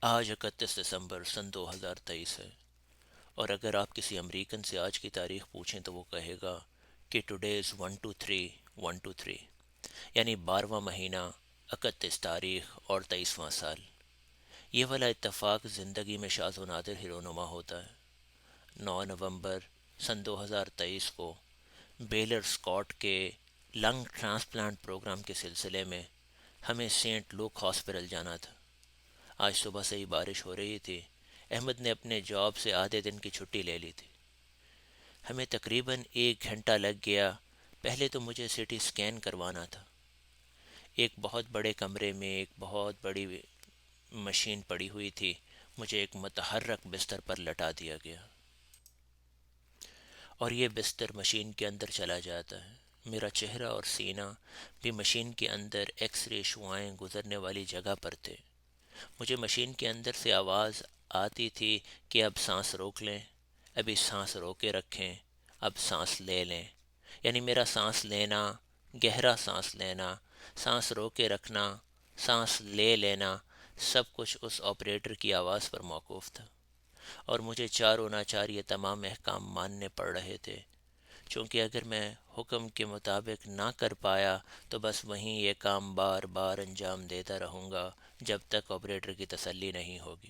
آج 31 دسمبر سن 2023 ہے، اور اگر آپ کسی امریکن سے آج کی تاریخ پوچھیں تو وہ کہے گا کہ ٹوڈے از 123 یعنی 12واں مہینہ، 31 تاریخ اور 23واں سال۔ یہ والا اتفاق زندگی میں شاذ و نادر ہی رونما ہوتا ہے۔ 9 نومبر سن 2023 کو بیلر اسکاٹ کے لنگ ٹرانسپلانٹ پروگرام کے سلسلے میں ہمیں سینٹ لوک ہاسپٹل جانا تھا۔ آج صبح سے ہی بارش ہو رہی تھی۔ احمد نے اپنے جاب سے آدھے دن کی چھٹی لے لی تھی۔ ہمیں تقریباً 1 گھنٹہ لگ گیا۔ پہلے تو مجھے سی ٹی اسکین کروانا تھا۔ ایک بہت بڑے کمرے میں ایک بہت بڑی مشین پڑی ہوئی تھی۔ مجھے ایک متحرک بستر پر لٹا دیا گیا اور یہ بستر مشین کے اندر چلا جاتا ہے۔ میرا چہرہ اور سینہ بھی مشین کے اندر ایکس رے شعاعیں گزرنے والی جگہ پر تھے۔ مجھے مشین کے اندر سے آواز آتی تھی کہ اب سانس روک لیں، ابھی سانس روکے رکھیں، اب سانس لے لیں۔ یعنی میرا سانس لینا، گہرا سانس لینا، سانس روکے رکھنا، سانس لے لینا، سب کچھ اس آپریٹر کی آواز پر موقوف تھا، اور مجھے چاروں ناچار یہ تمام احکام ماننے پڑ رہے تھے۔ چونکہ اگر میں حکم کے مطابق نہ کر پایا تو بس وہیں یہ کام بار بار انجام دیتا رہوں گا جب تک آپریٹر کی تسلی نہیں ہوگی۔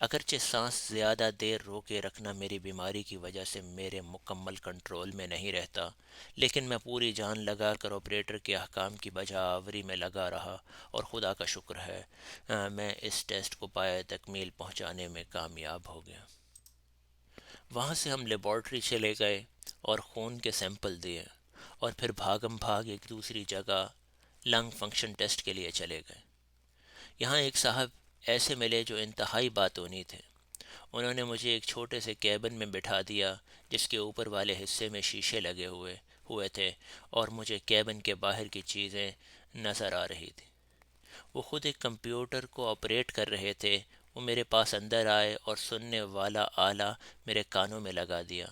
اگرچہ سانس زیادہ دیر روکے رکھنا میری بیماری کی وجہ سے میرے مکمل کنٹرول میں نہیں رہتا، لیکن میں پوری جان لگا کر آپریٹر کے احکام کی بجا آوری میں لگا رہا، اور خدا کا شکر ہے میں اس ٹیسٹ کو پایہ تکمیل پہنچانے میں کامیاب ہو گیا۔ وہاں سے ہم لیبارٹری چلے گئے اور خون کے سیمپل دیے، اور پھر بھاگم بھاگ ایک دوسری جگہ لنگ فنکشن ٹیسٹ کے لیے چلے گئے۔ یہاں ایک صاحب ایسے ملے جو انتہائی باتونی تھے۔ انہوں نے مجھے ایک چھوٹے سے کیبن میں بٹھا دیا جس کے اوپر والے حصے میں شیشے لگے ہوئے تھے، اور مجھے کیبن کے باہر کی چیزیں نظر آ رہی تھی۔ وہ خود ایک کمپیوٹر کو آپریٹ کر رہے تھے۔ وہ میرے پاس اندر آئے اور سننے والا آلہ میرے کانوں میں لگا دیا۔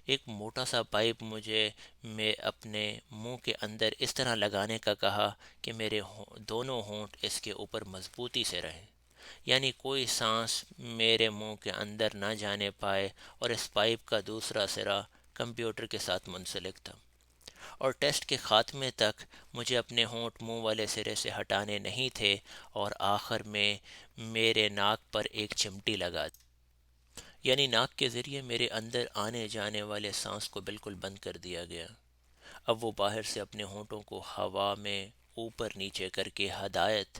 ایک موٹا سا پائپ مجھے میں اپنے منہ کے اندر اس طرح لگانے کا کہا کہ میرے دونوں ہونٹ اس کے اوپر مضبوطی سے رہیں، یعنی کوئی سانس میرے منہ کے اندر نہ جانے پائے، اور اس پائپ کا دوسرا سرا کمپیوٹر کے ساتھ منسلک تھا، اور ٹیسٹ کے خاتمے تک مجھے اپنے ہونٹ منہ والے سرے سے ہٹانے نہیں تھے، اور آخر میں میرے ناک پر ایک چمٹی لگا دی، یعنی ناک کے ذریعے میرے اندر آنے جانے والے سانس کو بالکل بند کر دیا گیا۔ اب وہ باہر سے اپنے ہونٹوں کو ہوا میں اوپر نیچے کر کے ہدایت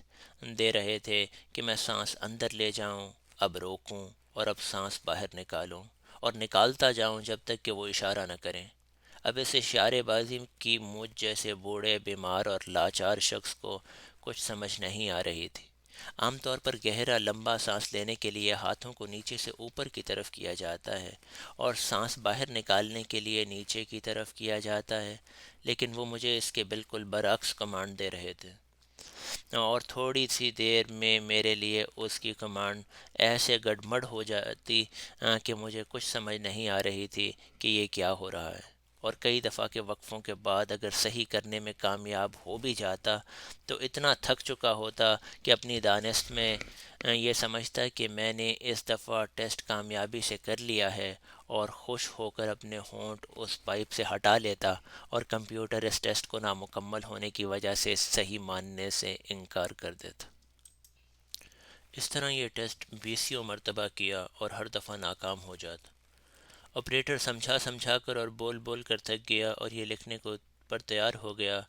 دے رہے تھے کہ میں سانس اندر لے جاؤں، اب روکوں، اور اب سانس باہر نکالوں، اور نکالتا جاؤں جب تک کہ وہ اشارہ نہ کریں۔ اب اس اشارے بازی کی مجھ جیسے بوڑھے، بیمار اور لاچار شخص کو کچھ سمجھ نہیں آ رہی تھی۔ عام طور پر گہرا لمبا سانس لینے کے لیے ہاتھوں کو نیچے سے اوپر کی طرف کیا جاتا ہے، اور سانس باہر نکالنے کے لیے نیچے کی طرف کیا جاتا ہے، لیکن وہ مجھے اس کے بالکل برعکس کمانڈ دے رہے تھے، اور تھوڑی سی دیر میں میرے لیے اس کی کمانڈ ایسے گڈمڈ ہو جاتی کہ مجھے کچھ سمجھ نہیں آ رہی تھی کہ یہ کیا ہو رہا ہے، اور کئی دفعہ کے وقفوں کے بعد اگر صحیح کرنے میں کامیاب ہو بھی جاتا تو اتنا تھک چکا ہوتا کہ اپنی دانست میں یہ سمجھتا کہ میں نے اس دفعہ ٹیسٹ کامیابی سے کر لیا ہے، اور خوش ہو کر اپنے ہونٹ اس پائپ سے ہٹا لیتا، اور کمپیوٹر اس ٹیسٹ کو نامکمل ہونے کی وجہ سے صحیح ماننے سے انکار کر دیتا۔ اس طرح یہ ٹیسٹ بیسیوں مرتبہ کیا اور ہر دفعہ ناکام ہو جاتا۔ آپریٹر سمجھا سمجھا کر اور بول بول کر تھک گیا، اور یہ لکھنے کو پر تیار ہو گیا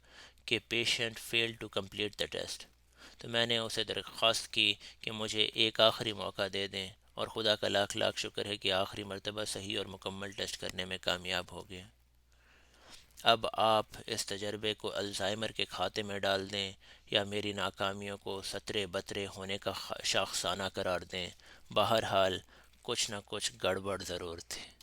کہ patient fail to complete the test. تو میں نے اسے درخواست کی کہ مجھے ایک آخری موقع دے دیں، اور خدا کا لاکھ لاکھ شکر ہے کہ آخری مرتبہ صحیح اور مکمل ٹیسٹ کرنے میں کامیاب ہو گیا۔ اب آپ اس تجربے کو الزائمر کے کھاتے میں ڈال دیں، یا میری ناکامیوں کو سترے بترے ہونے کا شاخسانہ قرار دیں، بہرحال کچھ نہ کچھ گڑبڑ ضرور تھی۔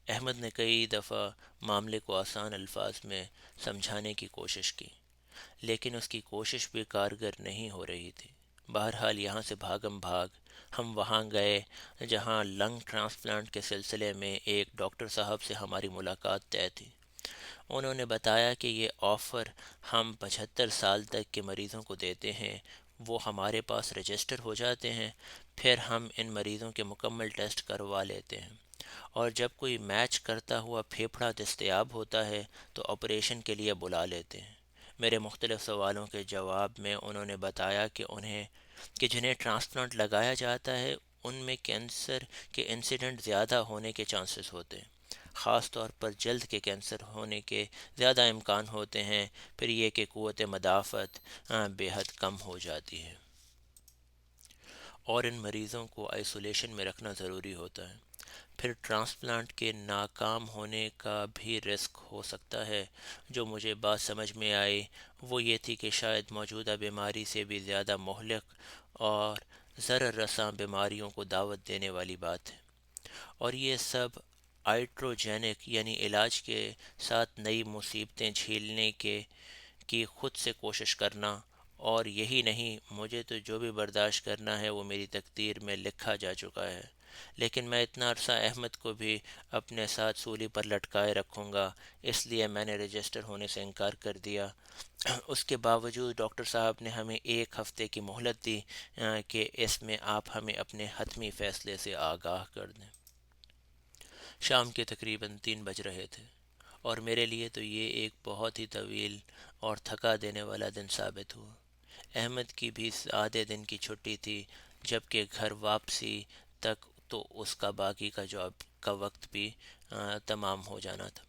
احمد نے کئی دفعہ معاملے کو آسان الفاظ میں سمجھانے کی کوشش کی، لیکن اس کی کوشش بھی کارگر نہیں ہو رہی تھی۔ بہرحال یہاں سے بھاگم بھاگ ہم وہاں گئے جہاں لنگ ٹرانسپلانٹ کے سلسلے میں ایک ڈاکٹر صاحب سے ہماری ملاقات طے تھی۔ انہوں نے بتایا کہ یہ آفر ہم 75 سال تک کے مریضوں کو دیتے ہیں، وہ ہمارے پاس رجسٹر ہو جاتے ہیں، پھر ہم ان مریضوں کے مکمل ٹیسٹ کروا لیتے ہیں، اور جب کوئی میچ کرتا ہوا پھیپھڑا دستیاب ہوتا ہے تو آپریشن کے لیے بلا لیتے ہیں۔ میرے مختلف سوالوں کے جواب میں انہوں نے بتایا کہ جنہیں ٹرانسپلانٹ لگایا جاتا ہے ان میں کینسر کے انسیڈنٹ زیادہ ہونے کے چانسز ہوتے ہیں، خاص طور پر جلد کے کینسر ہونے کے زیادہ امکان ہوتے ہیں، پھر یہ کہ قوت مدافعت بے حد کم ہو جاتی ہے، اور ان مریضوں کو آئسولیشن میں رکھنا ضروری ہوتا ہے۔ پھر ٹرانسپلانٹ کے ناکام ہونے کا بھی رسک ہو سکتا ہے۔ جو مجھے بات سمجھ میں آئی وہ یہ تھی کہ شاید موجودہ بیماری سے بھی زیادہ مہلک اور ضرر رساں بیماریوں کو دعوت دینے والی بات ہے، اور یہ سب آئٹروجینک یعنی علاج کے ساتھ نئی مصیبتیں جھیلنے کی خود سے کوشش کرنا۔ اور یہی نہیں، مجھے تو جو بھی برداشت کرنا ہے وہ میری تقدیر میں لکھا جا چکا ہے، لیکن میں اتنا عرصہ احمد کو بھی اپنے ساتھ سولی پر لٹکائے رکھوں گا، اس لیے میں نے رجسٹر ہونے سے انکار کر دیا۔ اس کے باوجود ڈاکٹر صاحب نے ہمیں 1 ہفتے کی مہلت دی کہ اس میں آپ ہمیں اپنے حتمی فیصلے سے آگاہ کر دیں۔ شام کے تقریباً 3 بج رہے تھے، اور میرے لیے تو یہ ایک بہت ہی طویل اور تھکا دینے والا دن ثابت ہوا۔ احمد کی بھی آدھے دن کی چھٹی تھی، جبکہ گھر واپسی تک تو اس کا باقی کا جاب کا وقت بھی تمام ہو جانا تھا۔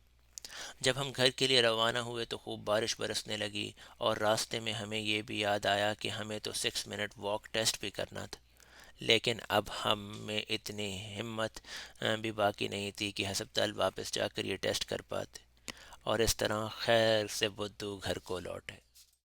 جب ہم گھر کے لیے روانہ ہوئے تو خوب بارش برسنے لگی، اور راستے میں ہمیں یہ بھی یاد آیا کہ ہمیں تو 6 منٹ واک ٹیسٹ بھی کرنا تھا، لیکن اب ہم میں اتنی ہمت بھی باقی نہیں تھی کہ ہسپتال واپس جا کر یہ ٹیسٹ کر پاتے، اور اس طرح خیر سے بدو گھر کو لوٹے۔